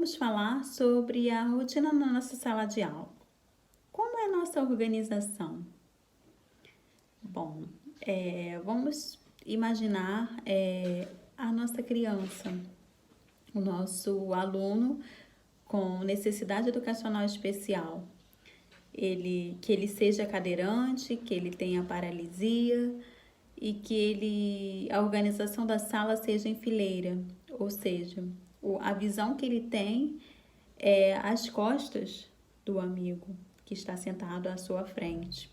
Vamos falar sobre a rotina na nossa sala de aula. Como é a nossa organização? Bom, vamos imaginar a nossa criança, o nosso aluno com necessidade educacional especial. Que ele seja cadeirante, que ele tenha paralisia e que a organização da sala seja em fileira, ou seja, a visão que ele tem é as costas do amigo que está sentado à sua frente.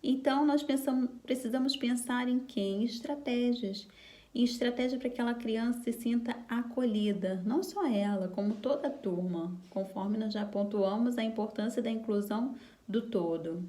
Então, precisamos pensar em quê? Em estratégias. Em estratégia para que aquela criança se sinta acolhida, não só ela, como toda a turma, conforme nós já pontuamos a importância da inclusão do todo.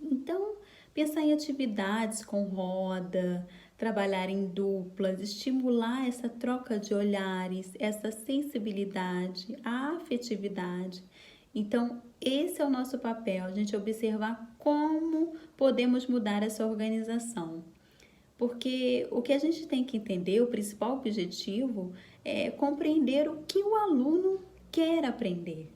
Então, pensar em atividades com roda, trabalhar em duplas, estimular essa troca de olhares, essa sensibilidade, a afetividade. Então, esse é o nosso papel, a gente observar como podemos mudar essa organização. Porque o que a gente tem que entender, o principal objetivo é compreender o que o aluno quer aprender,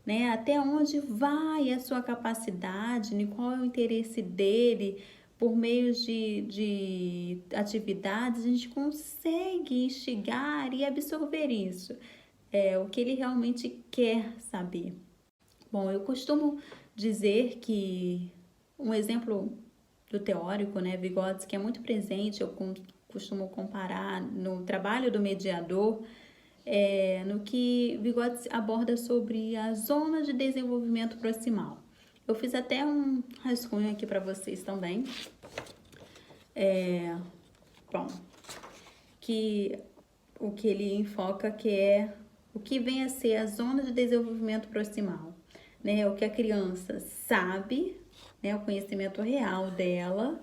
né? Até onde vai a sua capacidade, qual é o interesse dele. Por meio de atividades, a gente consegue instigar e absorver isso, o que ele realmente quer saber. Bom, eu costumo dizer que um exemplo do teórico, né, Vygotsky, é muito presente, eu costumo comparar no trabalho do mediador, no que Vygotsky aborda sobre a zona de desenvolvimento proximal. Eu fiz até um rascunho aqui para vocês também. Bom, que o que ele enfoca que é o que vem a ser a zona de desenvolvimento proximal, né? O que a criança sabe, né? O conhecimento real dela.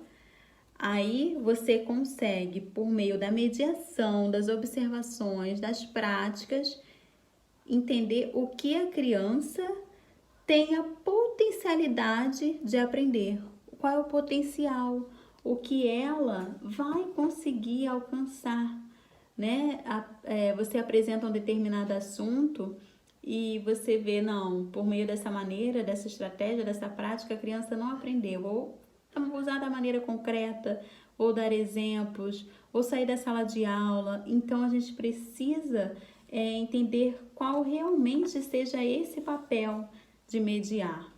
Aí você consegue, por meio da mediação, das observações, das práticas, entender o que a criança tem a potencialidade de aprender, qual é o potencial, o que ela vai conseguir alcançar, né? Você apresenta um determinado assunto e você vê, não, por meio dessa maneira, dessa estratégia, dessa prática, a criança não aprendeu, ou usar da maneira concreta, ou dar exemplos, ou sair da sala de aula. Então, a gente precisa entender qual realmente seja esse papel de mediar,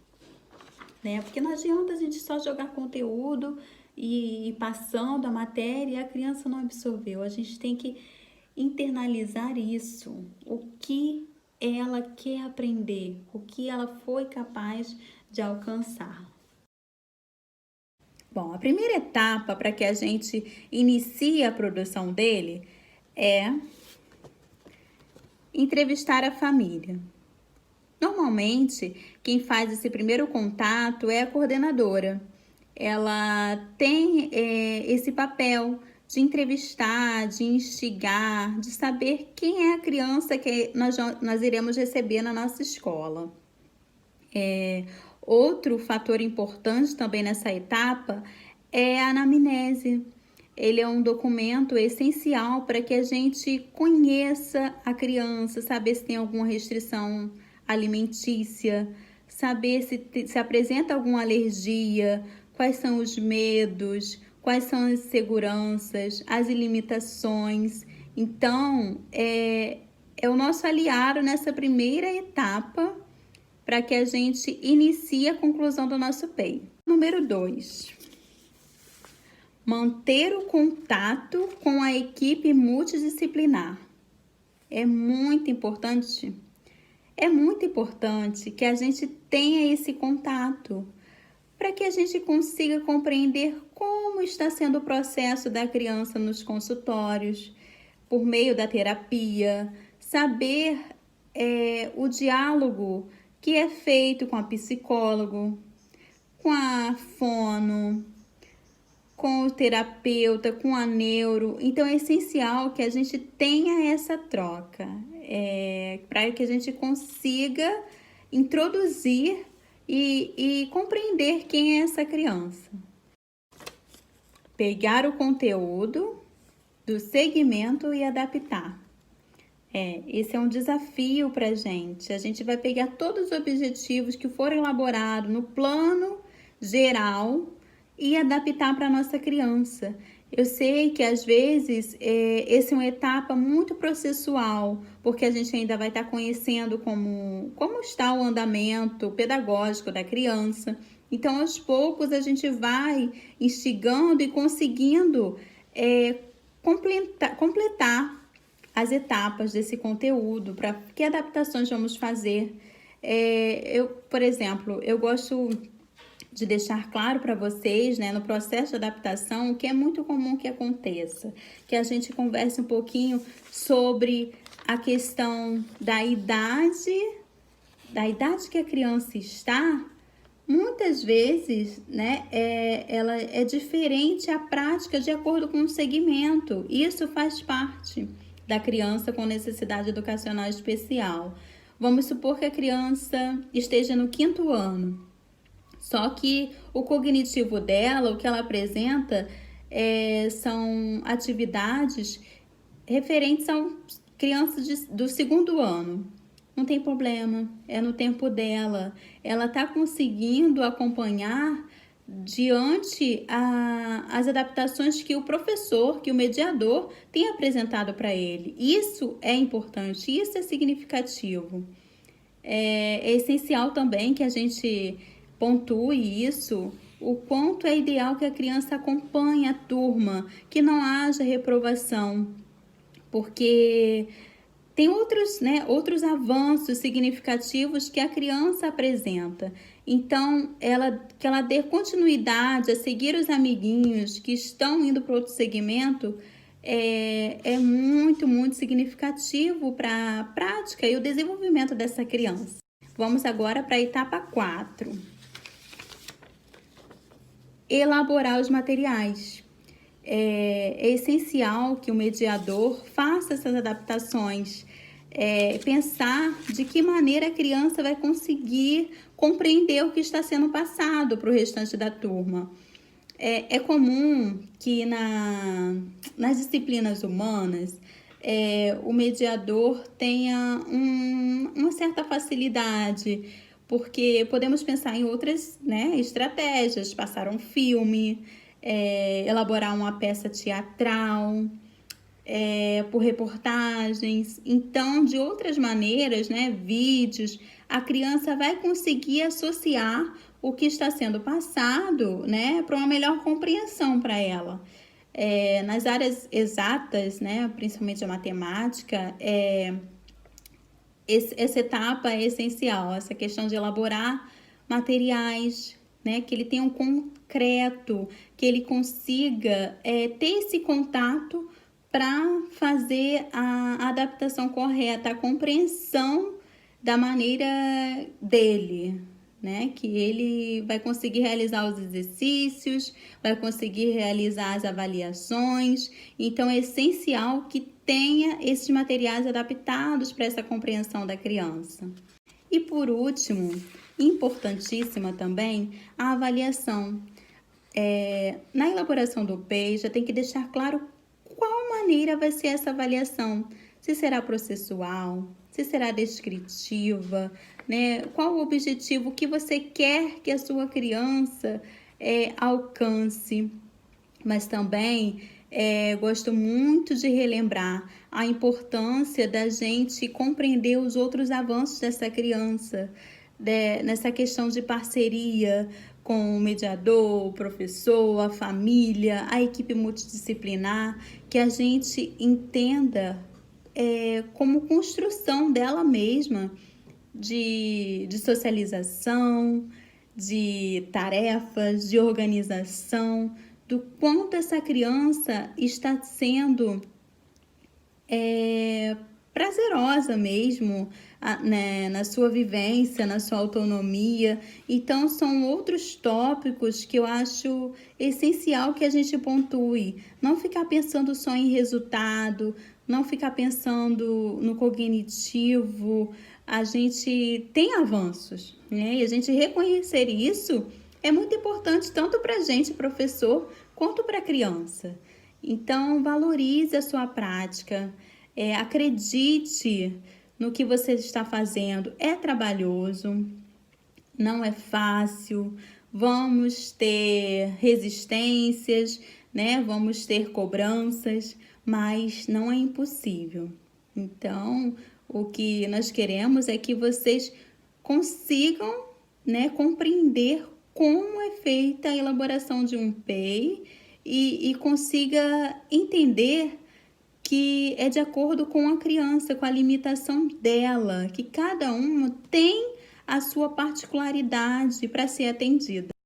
né? Porque não adianta a gente só jogar conteúdo e ir passando a matéria e a criança não absorveu. A gente tem que internalizar isso, o que ela quer aprender, o que ela foi capaz de alcançar. Bom, a primeira etapa para que a gente inicie a produção dele é entrevistar a família. Normalmente, quem faz esse primeiro contato é a coordenadora. Ela tem esse papel de entrevistar, de instigar, de saber quem é a criança que nós iremos receber na nossa escola. Outro fator importante também nessa etapa é a anamnese. Ele é um documento essencial para que a gente conheça a criança, saber se tem alguma restrição alimentícia, saber se apresenta alguma alergia, quais são os medos, quais são as inseguranças, as limitações. Então, é o nosso aliado nessa primeira etapa para que a gente inicie a conclusão do nosso PEI. Número 2. Manter o contato com a equipe multidisciplinar. É muito importante que a gente tenha esse contato para que a gente consiga compreender como está sendo o processo da criança nos consultórios, por meio da terapia, saber o diálogo que é feito com a psicólogo, com a fono, com o terapeuta, com a neuro. Então, é essencial que a gente tenha essa troca, para que a gente consiga introduzir e compreender quem é essa criança. Pegar o conteúdo do segmento e adaptar. Esse é um desafio para a gente. A gente vai pegar todos os objetivos que foram elaborados no plano geral e adaptar para a nossa criança. Eu sei que às vezes essa é uma etapa muito processual, porque a gente ainda vai estar conhecendo como está o andamento pedagógico da criança. Então, aos poucos, a gente vai instigando e conseguindo completar as etapas desse conteúdo, para que adaptações vamos fazer. Por exemplo, eu gosto de deixar claro para vocês, né, no processo de adaptação, o que é muito comum que aconteça, que a gente converse um pouquinho sobre a questão da idade que a criança está. Muitas vezes, né, ela é diferente a prática de acordo com o segmento. Isso faz parte da criança com necessidade educacional especial. Vamos supor que a criança esteja no 5º ano. Só que o cognitivo dela, o que ela apresenta, são atividades referentes a crianças do 2º ano. Não tem problema, é no tempo dela. Ela está conseguindo acompanhar diante as adaptações que o professor, que o mediador tem apresentado para ele. Isso é importante, isso é significativo. É essencial também que a gente pontue isso, o quanto é ideal que a criança acompanhe a turma, que não haja reprovação, porque tem outros avanços significativos que a criança apresenta. Então, que ela dê continuidade a seguir os amiguinhos que estão indo para outro segmento é muito, muito significativo para a prática e o desenvolvimento dessa criança. Vamos agora para a etapa 4. Elaborar os materiais. É essencial que o mediador faça essas adaptações, pensar de que maneira a criança vai conseguir compreender o que está sendo passado para o restante da turma. É comum que nas disciplinas humanas o mediador tenha uma certa facilidade, porque podemos pensar em outras, né, estratégias, passar um filme, elaborar uma peça teatral, por reportagens. Então, de outras maneiras, né, vídeos, a criança vai conseguir associar o que está sendo passado, né, para uma melhor compreensão para ela. Nas áreas exatas, né, principalmente a matemática, essa etapa é essencial, essa questão de elaborar materiais, né, que ele tenha um concreto, que ele consiga ter esse contato para fazer a adaptação correta, a compreensão da maneira dele, né? Que ele vai conseguir realizar os exercícios, vai conseguir realizar as avaliações. Então, é essencial que tenha esses materiais adaptados para essa compreensão da criança. E por último, importantíssima também, a avaliação. Na elaboração do PEI, já tem que deixar claro qual maneira vai ser essa avaliação. Se será processual, se será descritiva, né? Qual o objetivo que você quer que a sua criança alcance. Mas também gosto muito de relembrar a importância da gente compreender os outros avanços dessa criança, nessa questão de parceria com o mediador, o professor, a família, a equipe multidisciplinar, que a gente entenda como construção dela mesma, de socialização, de tarefas, de organização, do quanto essa criança está sendo prazerosa mesmo, né, na sua vivência, na sua autonomia. Então, são outros tópicos que eu acho essencial que a gente pontue. Não ficar pensando só em resultado, não ficar pensando no cognitivo. A gente tem avanços, né? E a gente reconhecer isso é muito importante tanto para a gente, professor, quanto para a criança. Então, valorize a sua prática. Acredite no que você está fazendo. É trabalhoso, não é fácil, vamos ter resistências, né? Vamos ter cobranças, mas não é impossível. Então, o que nós queremos é que vocês consigam, né, compreender como é feita a elaboração de um PEI e consiga entender que é de acordo com a criança, com a limitação dela, que cada um tem a sua particularidade para ser atendida.